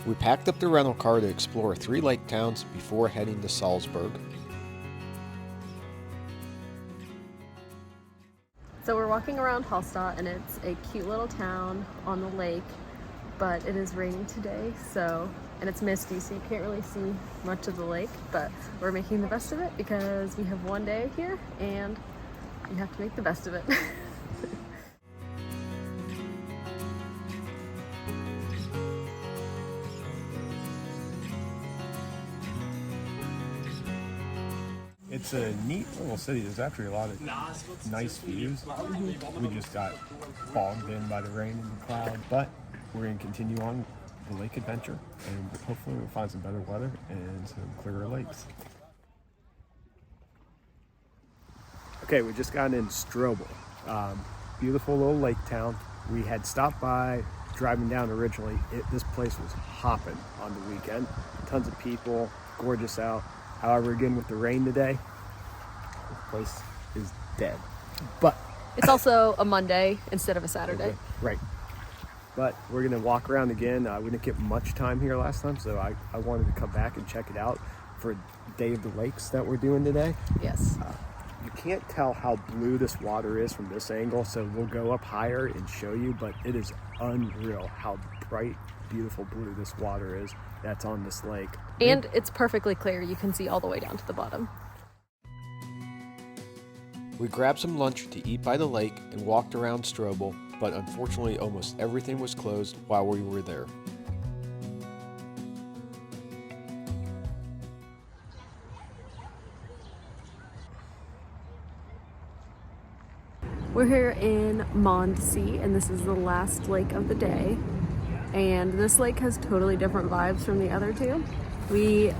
We packed up the rental car to explore 3 lake towns before heading to Salzburg. So we're walking around Hallstatt, and it's a cute little town on the lake, but it is raining today, and it's misty, so you can't really see much of the lake, but we're making the best of it because we have one day here and we have to make the best of it. It's a neat little city. There's actually a lot of nice views. We just got bogged in by the rain and the cloud, but we're going to continue on the lake adventure, and hopefully we'll find some better weather and some clearer lakes. Okay, we just got in Strobl. Beautiful little lake town. We had stopped by driving down originally. This place was hopping on the weekend. Tons of people, gorgeous out. However, again, with the rain today, this place is dead. But it's also a Monday instead of a Saturday. Right. But we're going to walk around again. We didn't get much time here last time, so I wanted to come back and check it out for Day of the Lakes that we're doing today. Yes. You can't tell how blue this water is from this angle, so we'll go up higher and show you, but it is unreal how bright, beautiful blue this water is that's on this lake. And it's perfectly clear. You can see all the way down to the bottom. We grabbed some lunch to eat by the lake and walked around Strobl, but unfortunately almost everything was closed while we were there. We're here in Mondsee, and this is the last lake of the day. And this lake has totally different vibes from the other two. We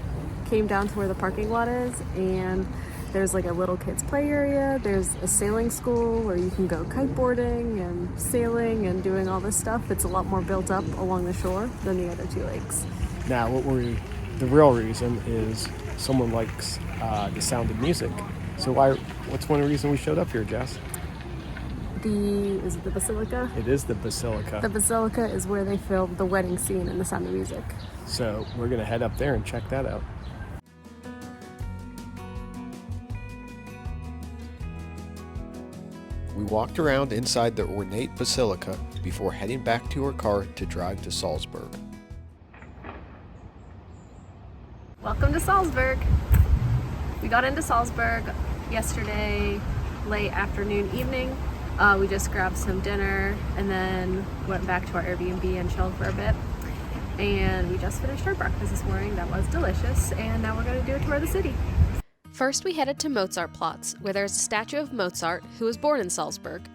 came down to where the parking lot is, and there's like a little kids play area. There's a sailing school where you can go kiteboarding and sailing and doing all this stuff. It's a lot more built up along the shore than the other two lakes. Now, the real reason is someone likes the sound of music. So what's one reason we showed up here, Jess? Is it the Basilica? It is the Basilica. The Basilica is where they filmed the wedding scene in The Sound of Music. So we're going to head up there and check that out. We walked around inside the ornate basilica before heading back to our car to drive to Salzburg. Welcome to Salzburg. We got into Salzburg yesterday, late afternoon, evening. We just grabbed some dinner and then went back to our Airbnb and chilled for a bit. And we just finished our breakfast this morning. That was delicious. And now we're going to do a tour of the city. First, we headed to Mozart Platz, where there's a statue of Mozart, who was born in Salzburg.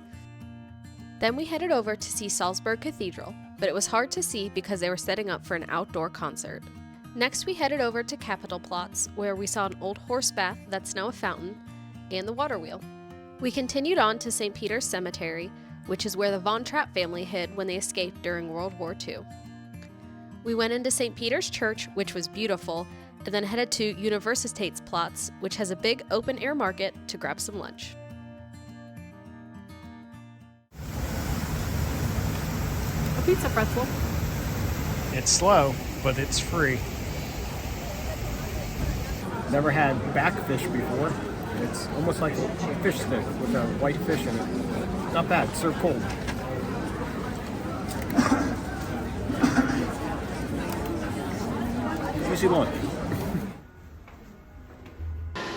Then we headed over to see Salzburg Cathedral, but it was hard to see because they were setting up for an outdoor concert. Next, we headed over to Capitolplatz, where we saw an old horse bath that's now a fountain, and the water wheel. We continued on to St. Peter's Cemetery, which is where the Von Trapp family hid when they escaped during World War II. We went into St. Peter's Church, which was beautiful, and then headed to Universitätsplatz, which has a big open-air market, to grab some lunch. A pizza pretzel. It's slow, but it's free. Never had backfish before. It's almost like a fish stick with a white fish in it. Not bad, served cold. Juicy lunch.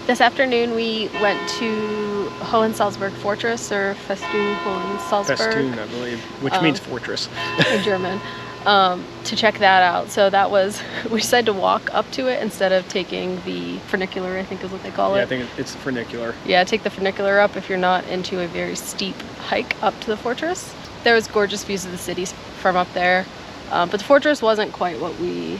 This afternoon we went to Hohensalzburg Fortress, or Festung Hohensalzburg. Festoon, I believe, which means fortress. In German. To check that out. So that was, we decided to walk up to it instead of taking the funicular, I think is what they call it. Yeah, I think it's the funicular. Yeah, take the funicular up if you're not into a very steep hike up to the fortress. There was gorgeous views of the city from up there, but the fortress wasn't quite what we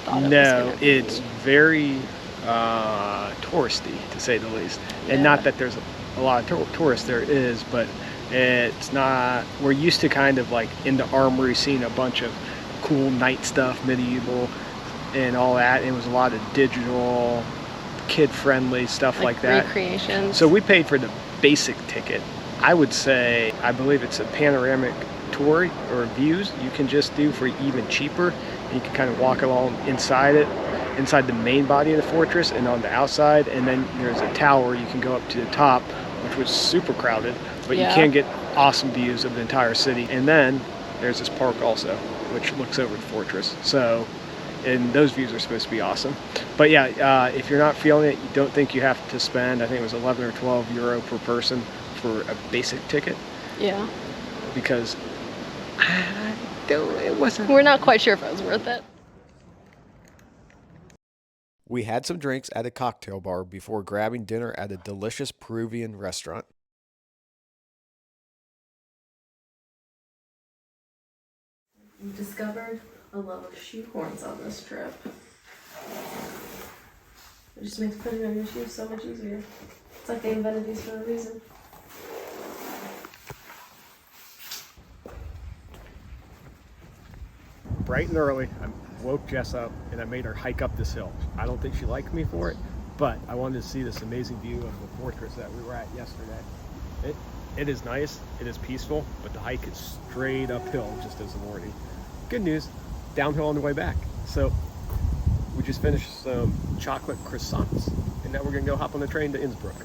thought it was going to be. It's very touristy, to say the least. And not that there's a lot of tourists, there is, but it's not, we're used to kind of like in the armory seeing a bunch of cool night stuff, medieval and all that. It was a lot of digital, kid-friendly stuff like that. Recreations. So we paid for the basic ticket. I would say, I believe it's a panoramic tour or views you can just do for even cheaper. And you can kind of walk along inside the main body of the fortress and on the outside. And then there's a tower you can go up to the top, which was super crowded, but you can get awesome views of the entire city. And then there's this park also, which looks over the fortress. So, and those views are supposed to be awesome. But yeah, if you're not feeling it, you don't think you have to spend, I think it was 11 or 12 euro per person for a basic ticket. Yeah. Because it wasn't. We're not quite sure if it was worth it. We had some drinks at a cocktail bar before grabbing dinner at a delicious Peruvian restaurant. We discovered a love of shoehorns on this trip. It just makes putting on your shoes so much easier. It's like they invented these for a reason. Bright and early, I woke Jess up and I made her hike up this hill. I don't think she liked me for it, but I wanted to see this amazing view of the fortress that we were at yesterday. It is nice, it is peaceful, but the hike is straight uphill just as a warning. Good news, downhill on the way back. So we just finished some chocolate croissants and now we're gonna go hop on the train to Innsbruck.